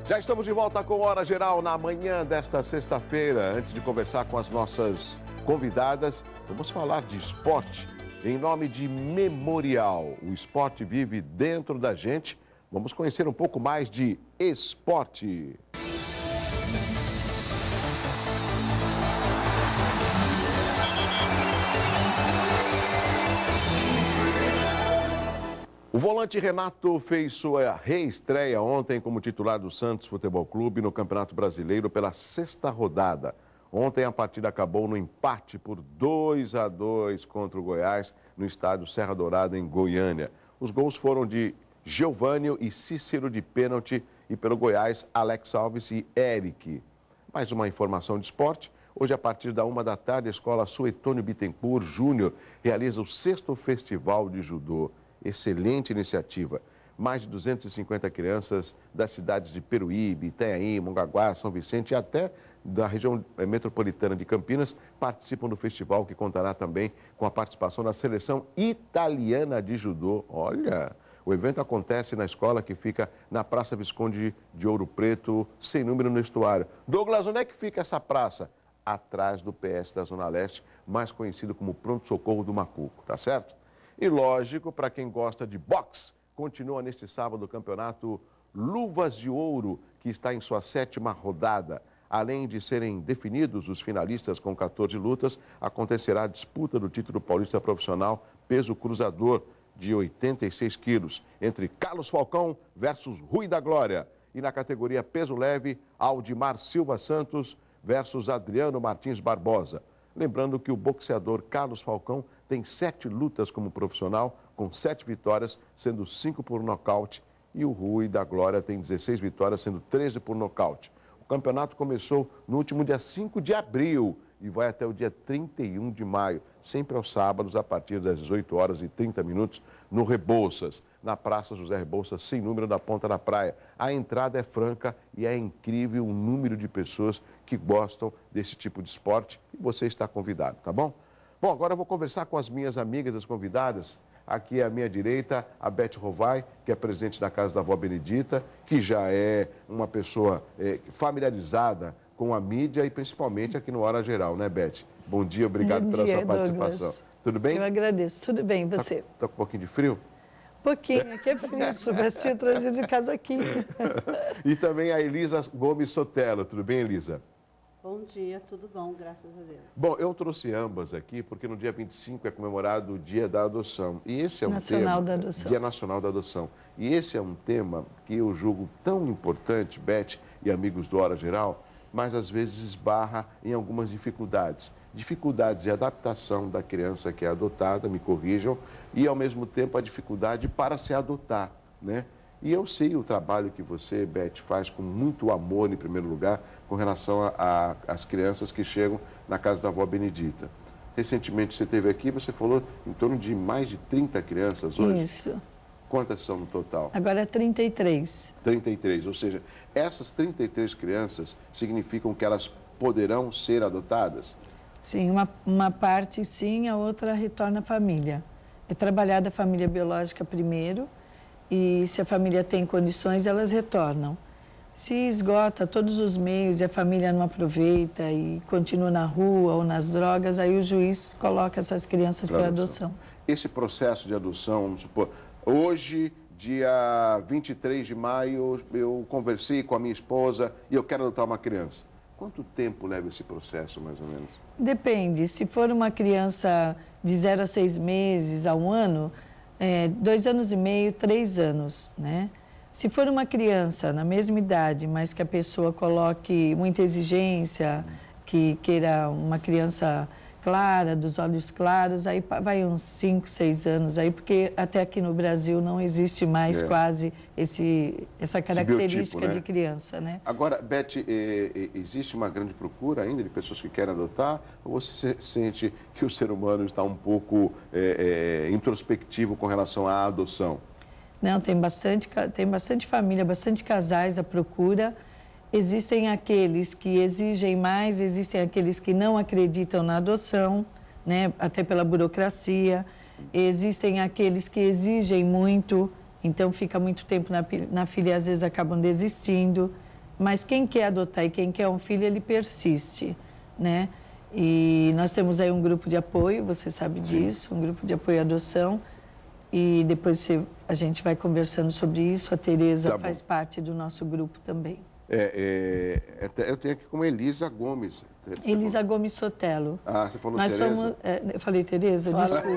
Já estamos de volta com Hora Geral na manhã desta sexta-feira. Antes de conversar com as nossas convidadas, vamos falar de esporte. Em nome de Memorial, o esporte vive dentro da gente. Vamos conhecer um pouco mais de esporte. O volante Renato fez sua reestreia ontem como titular do Santos Futebol Clube no Campeonato Brasileiro pela sexta rodada. Ontem a partida acabou no empate por 2-2 contra o Goiás no estádio Serra Dourada, em Goiânia. Os gols foram de Geovânio e Cícero de pênalti e pelo Goiás, Alex Alves e Eric. Mais uma informação de esporte. Hoje, a partir da 13h, a Escola Suetônio Bittencourt Júnior realiza o 6º Festival de Judô. Excelente iniciativa. Mais de 250 crianças das cidades de Peruíbe, Itanhaém, Mongaguá, São Vicente e até da região metropolitana de Campinas participam do festival, que contará também com a participação da seleção italiana de judô. Olha, o evento acontece na escola que fica na Praça Visconde de Ouro Preto, sem número no estuário. Douglas, onde é que fica essa praça? Atrás do PS da Zona Leste, mais conhecido como Pronto Socorro do Macuco, tá certo? E lógico, para quem gosta de boxe, continua neste sábado o campeonato Luvas de Ouro, que está em sua 7ª rodada. Além de serem definidos os finalistas com 14 lutas, acontecerá a disputa do título paulista profissional peso cruzador de 86 quilos, entre Carlos Falcão versus Rui da Glória. E na categoria peso leve, Aldimar Silva Santos versus Adriano Martins Barbosa. Lembrando que o boxeador Carlos Falcão tem 7 lutas como profissional, com 7 vitórias, sendo 5 por nocaute. E o Rui da Glória tem 16 vitórias, sendo 13 por nocaute. O campeonato começou no último dia 5 de abril e vai até o dia 31 de maio, sempre aos sábados, a partir das 18h30, no Rebouças, na Praça José Rebouças, sem número, da Ponta da Praia. A entrada é franca e é incrível o número de pessoas que gostam desse tipo de esporte e você está convidado, tá bom? Bom, agora eu vou conversar com as minhas amigas, as convidadas. Aqui à minha direita, a Beth Rovai, que é presidente da Casa da Vó Benedita, que já é uma pessoa familiarizada com a mídia e principalmente aqui no Hora Geral, né, Beth? Bom dia, obrigado pela sua participação. Tudo bem? Eu agradeço, tudo bem, você? Tá com um pouquinho de frio? Pouquinho, aqui é frio, soubesse trazido de casa aqui. E também a Elisa Gomes Sotelo, tudo bem, Elisa? Bom dia, tudo bom, graças a Deus. Bom, eu trouxe ambas aqui porque no dia 25 é comemorado o Dia da Adoção. E esse é um Nacional tema, da Adoção. Dia Nacional da Adoção. E esse é um tema que eu julgo tão importante, Beth e amigos do Hora Geral, mas às vezes esbarra em algumas dificuldades. Dificuldades de adaptação da criança que é adotada, me corrijam, e ao mesmo tempo a dificuldade para se adotar, né? E eu sei o trabalho que você, Beth, faz com muito amor, em primeiro lugar, com relação às crianças que chegam na Casa da Vó Benedita. Recentemente você esteve aqui, você falou em torno de mais de 30 crianças hoje. Isso. Quantas são no total? Agora é 33. 33, ou seja, essas 33 crianças significam que elas poderão ser adotadas? Sim, uma parte sim, a outra retorna à família. É trabalhada a família biológica primeiro e se a família tem condições, elas retornam. Se esgota todos os meios e a família não aproveita e continua na rua ou nas drogas, aí o juiz coloca essas crianças para adoção. Esse processo de adoção, vamos supor, hoje, dia 23 de maio, eu conversei com a minha esposa e eu quero adotar uma criança. Quanto tempo leva esse processo, mais ou menos? Depende. Se for uma criança de 0 a 6 meses, a 1 ano, 2 anos e meio, 3 anos, né? Se for uma criança na mesma idade, mas que a pessoa coloque muita exigência, que queira uma criança clara, dos olhos claros, aí vai uns 5, 6 anos, aí, porque até aqui no Brasil não existe mais quase essa característica biotipo, né, de criança, né? Agora, Beth, existe uma grande procura ainda de pessoas que querem adotar, ou você sente que o ser humano está um pouco introspectivo com relação à adoção? Não, tem bastante família, bastante casais à procura. Existem aqueles que exigem mais, existem aqueles que não acreditam na adoção, né, até pela burocracia. Existem aqueles que exigem muito, então fica muito tempo na filha e às vezes acabam desistindo. mas quem quer adotar e quem quer um filho, ele persiste, né? E nós temos aí um grupo de apoio, você sabe disso, um grupo de apoio à adoção. E depois a gente vai conversando sobre isso. A Tereza faz parte do nosso grupo também. Eu tenho aqui como Elisa Gomes. Elisa Gomes Sotelo. Ah, você falou Nós Tereza? Somos, eu falei Tereza, desculpa.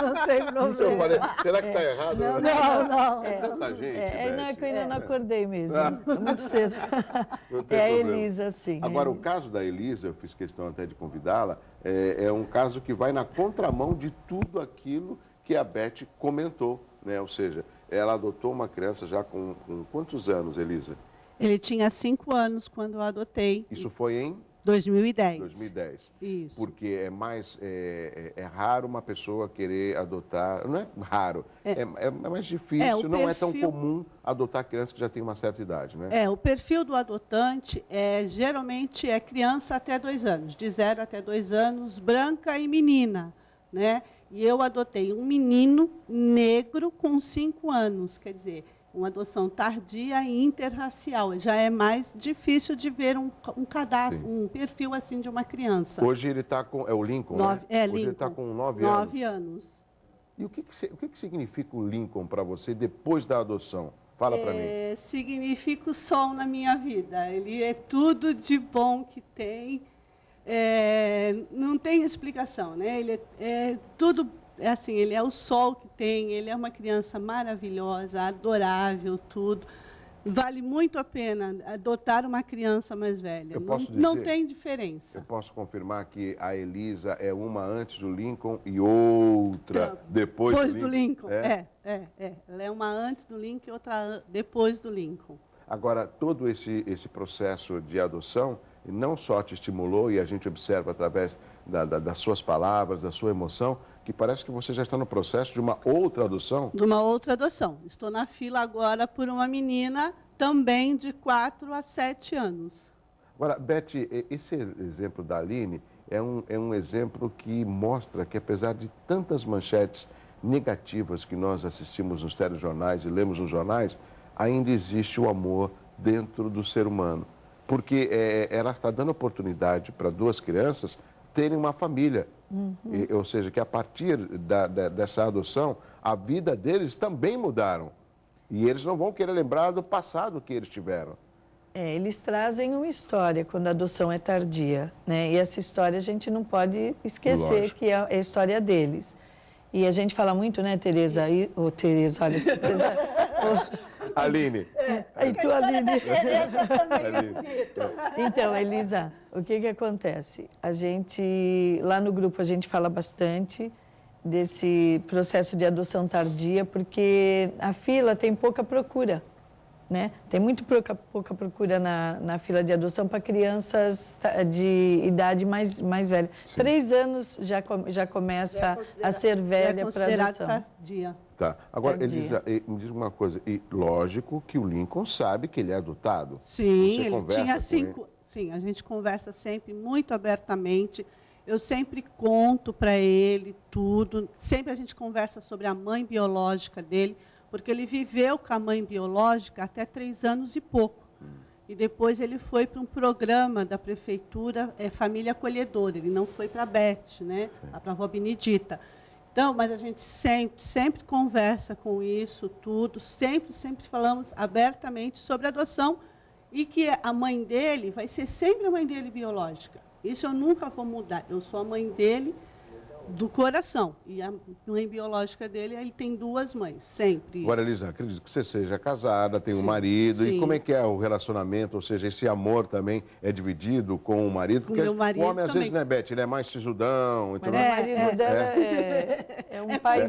Não tem problema. Será que está errado? Não. Tanta gente, não, é que eu ainda não acordei mesmo. Ah. Muito cedo. Não tem É a problema. Elisa, sim. Agora, o caso da Elisa, eu fiz questão até de convidá-la, é um caso que vai na contramão de tudo aquilo que a Beth comentou, né? Ou seja, ela adotou uma criança já com quantos anos, Elisa? Ele tinha 5 anos quando eu adotei. Isso foi em 2010. 2010. Isso. Porque é raro uma pessoa querer adotar, não é raro, é mais difícil, não é tão comum adotar criança que já tem uma certa idade, né? O perfil do adotante geralmente é criança até 2 anos, de 0 até 2 anos, branca e menina, né? E eu adotei um menino negro com 5 anos, quer dizer, uma adoção tardia e interracial. Já é mais difícil de ver um cadastro, um perfil assim de uma criança. Hoje ele está com... É o Lincoln, né? Hoje Lincoln. Ele está com 9 anos. 9 anos. E o que significa o Lincoln para você depois da adoção? Fala para mim. Significa o sol na minha vida. Ele é tudo de bom que tem. Não tem explicação, né? Ele é tudo... assim, ele é o sol que tem, ele é uma criança maravilhosa, adorável, tudo. Vale muito a pena adotar uma criança mais velha. Não tem diferença. Eu posso confirmar que a Elisa é uma antes do Lincoln e outra depois do Lincoln? Ela é uma antes do Lincoln e outra depois do Lincoln. Agora, todo esse processo de adoção não só te estimulou, e a gente observa através das suas palavras, da sua emoção, que parece que você já está no processo de uma outra adoção. De uma outra adoção. Estou na fila agora por uma menina também de 4 a 7 anos. Agora, Beth, esse exemplo da Aline é um exemplo que mostra que, apesar de tantas manchetes negativas que nós assistimos nos telejornais e lemos nos jornais, ainda existe o amor dentro do ser humano. Porque ela está dando oportunidade para 2 crianças terem uma família. Ou seja, que a partir dessa adoção, a vida deles também mudaram. E eles não vão querer lembrar do passado que eles tiveram. Eles trazem uma história quando a adoção é tardia, né? E essa história a gente não pode esquecer. Lógico. Que é a história deles. E a gente fala muito, né, Tereza? Tereza, olha... Aline. E tu, Aline? Tereza também é bonito. Então, Elisa, o que acontece? A gente, lá no grupo, a gente fala bastante desse processo de adoção tardia, porque a fila tem pouca procura, né? Tem muito pouca procura na fila de adoção para crianças de idade mais velha. Sim. 3 anos já começa a ser velha para adoção. Tardia. Tá. Agora, Elisa, me diz uma coisa. E lógico que o Lincoln sabe que ele é adotado. Sim, ele tinha 5. Sim, a gente conversa sempre muito abertamente. Eu sempre conto para ele tudo. Sempre a gente conversa sobre a mãe biológica dele, porque ele viveu com a mãe biológica até 3 anos e pouco. E depois ele foi para um programa da prefeitura, Família Acolhedora. Ele não foi para a Beth, né? Para a Vó Benedita. Então, mas a gente sempre conversa com isso, tudo, sempre falamos abertamente sobre adoção e que a mãe dele vai ser sempre a mãe dele biológica. Isso eu nunca vou mudar. Eu sou a mãe dele do coração. E a mãe biológica dele, ele tem 2 mães, sempre. Agora, Elisa, acredito que você seja casada, tem um marido. Sim. E como é que é o relacionamento? Ou seja, esse amor também é dividido com o marido? Porque o marido o homem, às também. vezes, né, Beth? Ele é mais sisudão. Então, mas o marido dela é um paizão.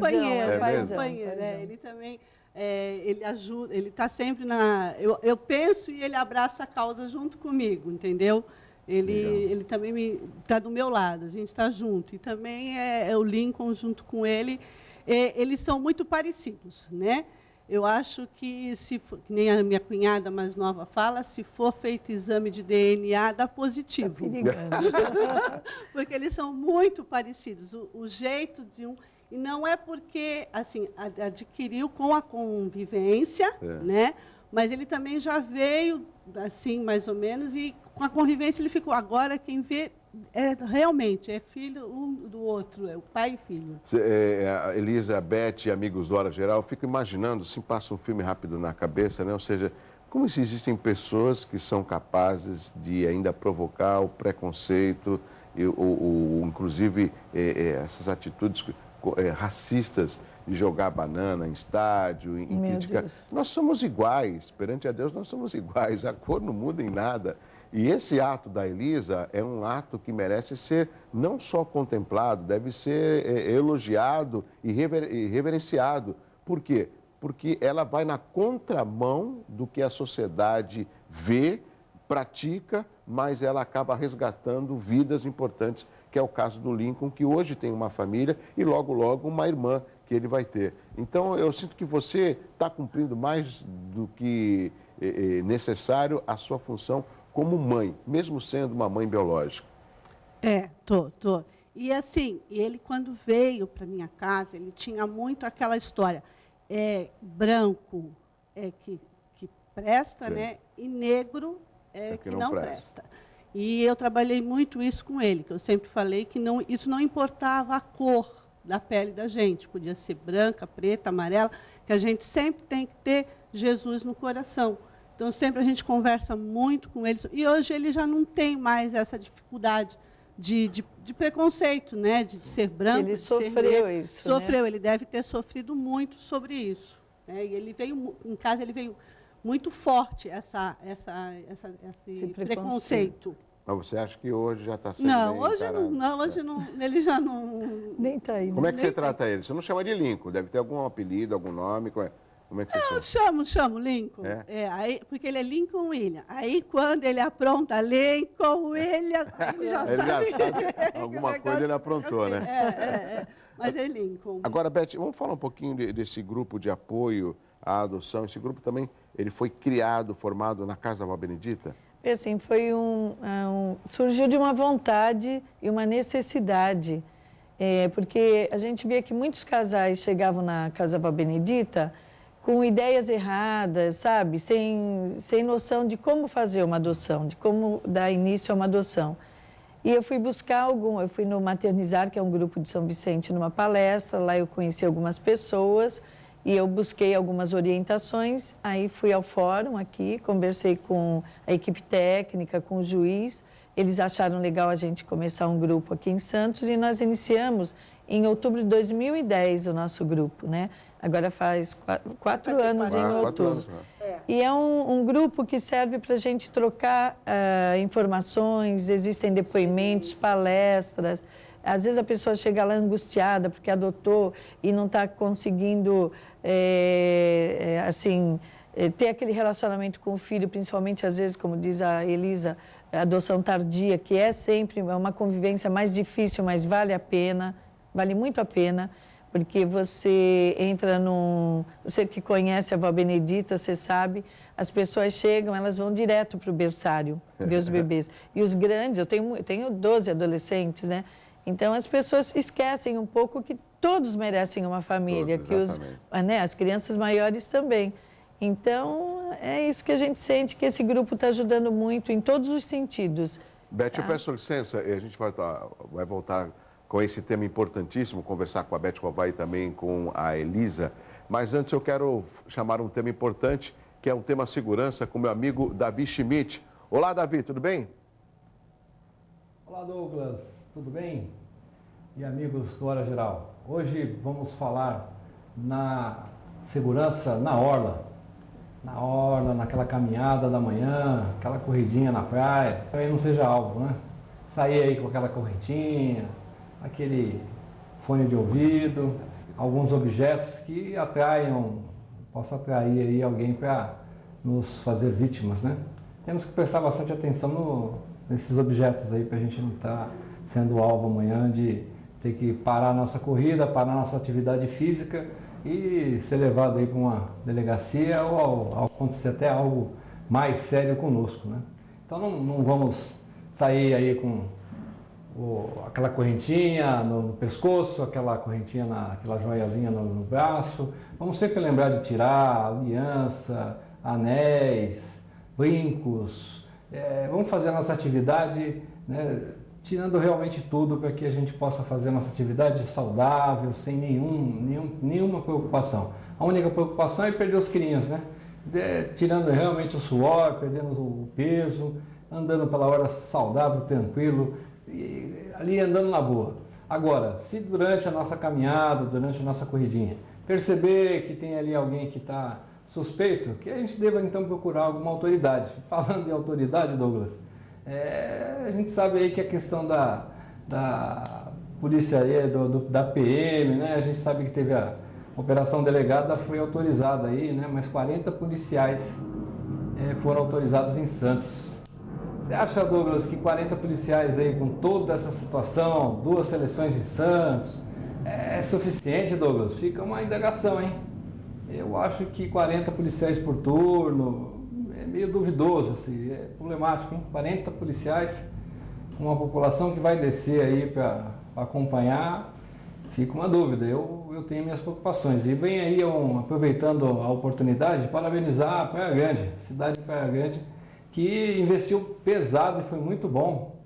Companheiro. Ele também... ele ajuda, ele está sempre na... Eu penso e ele abraça a causa junto comigo, entendeu? Ele também está do meu lado, a gente está junto. E também é o Lincoln junto com ele. Eles são muito parecidos, né? Eu acho que que nem a minha cunhada mais nova fala, se for feito exame de DNA, dá positivo. Tá porque eles são muito parecidos. O jeito de um... E não é porque, assim, adquiriu com a convivência, né? Mas ele também já veio, assim, mais ou menos, e com a convivência ele ficou. Agora, quem vê, realmente, é filho um do outro, é o pai e filho. A Elisa, a Beth e amigos do Hora Geral, eu fico imaginando, assim, passa um filme rápido na cabeça, né? Ou seja, como se existem pessoas que são capazes de ainda provocar o preconceito, inclusive essas atitudes racistas de jogar banana em estádio, em criticar. Deus. Nós somos iguais, perante a Deus nós somos iguais, a cor não muda em nada. E esse ato da Elisa é um ato que merece ser não só contemplado, deve ser elogiado e reverenciado. Por quê? Porque ela vai na contramão do que a sociedade vê, pratica, mas ela acaba resgatando vidas importantes, que é o caso do Lincoln, que hoje tem uma família e logo, logo uma irmã que ele vai ter. Então, eu sinto que você está cumprindo mais do que necessário a sua função como mãe, mesmo sendo uma mãe biológica. Tô. E assim, ele quando veio para minha casa, ele tinha muito aquela história, branco que presta, né? E negro que não presta. E eu trabalhei muito isso com ele, que eu sempre falei que isso não importava a cor da pele da gente, podia ser branca, preta, amarela, que a gente sempre tem que ter Jesus no coração. Então, sempre a gente conversa muito com ele. E hoje ele já não tem mais essa dificuldade de preconceito, né? De ser branco, ele de ser negro. Isso, sofreu, né? Ele deve ter sofrido muito sobre isso. Né? E ele veio, em casa, ele veio muito forte esse preconceito. Mas você acha que hoje já está sendo Não, hoje não, ele já não... Nem está aí. Como é que você trata ele? Você não chama de Lincoln, deve ter algum apelido, algum nome, como é que você chama? Chamo Lincoln. Aí, porque ele é Lincoln William. Aí, quando ele apronta Lincoln William, ele já sabe. Alguma coisa ele aprontou, né? Mas é Lincoln. Agora, Beth, vamos falar um pouquinho desse grupo de apoio à adoção. Esse grupo também, ele foi criado, formado na Casa da Vó Benedita? Assim, foi surgiu de uma vontade e uma necessidade, porque a gente via que muitos casais chegavam na Casa da Vó Benedita com ideias erradas, sabe? Sem noção de como fazer uma adoção, de como dar início a uma adoção. E eu fui buscar eu fui no Maternizar, que é um grupo de São Vicente, numa palestra, lá eu conheci algumas pessoas e eu busquei algumas orientações, aí fui ao fórum aqui, conversei com a equipe técnica, com o juiz, eles acharam legal a gente começar um grupo aqui em Santos e nós iniciamos em outubro de 2010 o nosso grupo, né? Agora faz 4 anos em outubro. E é um grupo que serve para a gente trocar informações, existem depoimentos, palestras. Às vezes a pessoa chega lá angustiada porque adotou e não está conseguindo, ter aquele relacionamento com o filho, principalmente às vezes, como diz a Elisa, a adoção tardia, que é sempre uma convivência mais difícil, mas vale a pena, vale muito a pena. Porque você entra você que conhece a Vó Benedita, você sabe, as pessoas chegam, elas vão direto para o berçário, ver os bebês. E os grandes, eu tenho 12 adolescentes, né? Então, as pessoas esquecem um pouco que todos merecem uma família, todos, que as crianças maiores também. Então, é isso que a gente sente, que esse grupo está ajudando muito em todos os sentidos. Beth, eu peço licença, a gente vai voltar com esse tema importantíssimo, conversar com a Beth Rovai e também com a Elisa. Mas antes eu quero chamar um tema importante, que é um tema segurança, com meu amigo Davi Schmidt. Olá, Davi, tudo bem? Olá, Douglas, tudo bem? E amigos do Hora Geral. Hoje vamos falar na segurança na orla. Na orla, naquela caminhada da manhã, aquela corridinha na praia. Também não seja algo, né? Sair aí com aquela correntinha, aquele fone de ouvido, alguns objetos que possam atrair aí alguém para nos fazer vítimas, né? Temos que prestar bastante atenção nesses objetos aí para a gente não estar sendo alvo amanhã de ter que parar a nossa corrida, parar a nossa atividade física e ser levado aí para uma delegacia ou acontecer até algo mais sério conosco, né? Então não vamos sair aí com aquela correntinha no pescoço, aquela correntinha, aquela joiazinha no braço. Vamos sempre lembrar de tirar a aliança, anéis, brincos. Vamos fazer a nossa atividade, né, tirando realmente tudo para que a gente possa fazer a nossa atividade saudável, sem nenhuma preocupação. A única preocupação é perder os quilinhos, né? Tirando realmente o suor, perdendo o peso, andando pela hora saudável, tranquilo, e ali andando na boa. Agora, se durante a nossa caminhada, durante a nossa corridinha, perceber que tem ali alguém que está suspeito, que a gente deva então procurar alguma autoridade. Falando de autoridade, Douglas, a gente sabe aí que a questão da polícia aí, da PM, né? A gente sabe que teve a operação delegada, foi autorizada aí, né? Mas 40 policiais foram autorizados em Santos. Você acha, Douglas, que 40 policiais aí com toda essa situação, 2 seleções em Santos, é suficiente, Douglas? Fica uma indagação, hein? Eu acho que 40 policiais por turno é meio duvidoso, assim, é problemático, hein? 40 policiais, uma população que vai descer aí para acompanhar, fica uma dúvida. Eu tenho minhas preocupações. E vem aí, aproveitando a oportunidade, parabenizar a Praia Grande, a cidade de Praia Grande, que investiu pesado e foi muito bom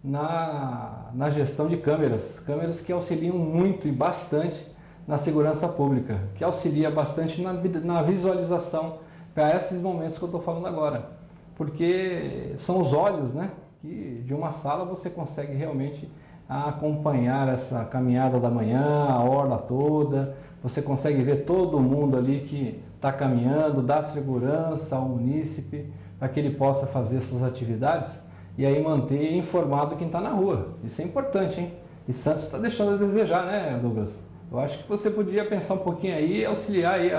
na gestão de câmeras que auxiliam muito e bastante na segurança pública, que auxilia bastante na visualização para esses momentos que eu estou falando agora, porque são os olhos, né, que de uma sala você consegue realmente acompanhar essa caminhada da manhã, a orla toda, você consegue ver todo mundo ali que está caminhando, dá segurança ao munícipe, para que ele possa fazer suas atividades e aí manter informado quem está na rua. Isso é importante, hein? E Santos está deixando a desejar, né, Douglas? Eu acho que você podia pensar um pouquinho aí e auxiliar aí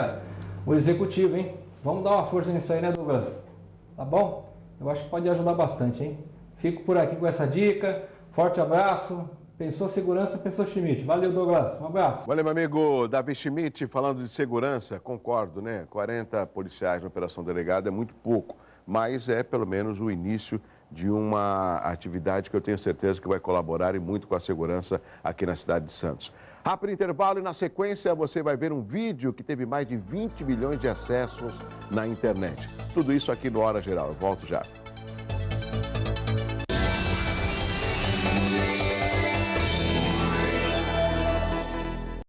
o executivo, hein? Vamos dar uma força nisso aí, né, Douglas? Tá bom? Eu acho que pode ajudar bastante, hein? Fico por aqui com essa dica. Forte abraço. Pensou segurança, pensou Schmidt. Valeu, Douglas. Um abraço. Valeu, meu amigo Davi Schmidt. Falando de segurança, concordo, né? 40 policiais na Operação Delegada é muito pouco, mas é pelo menos o início de uma atividade que eu tenho certeza que vai colaborar e muito com a segurança aqui na cidade de Santos. Rápido intervalo e na sequência você vai ver um vídeo que teve mais de 20 milhões de acessos na internet. Tudo isso aqui no Hora Geral. Eu volto já.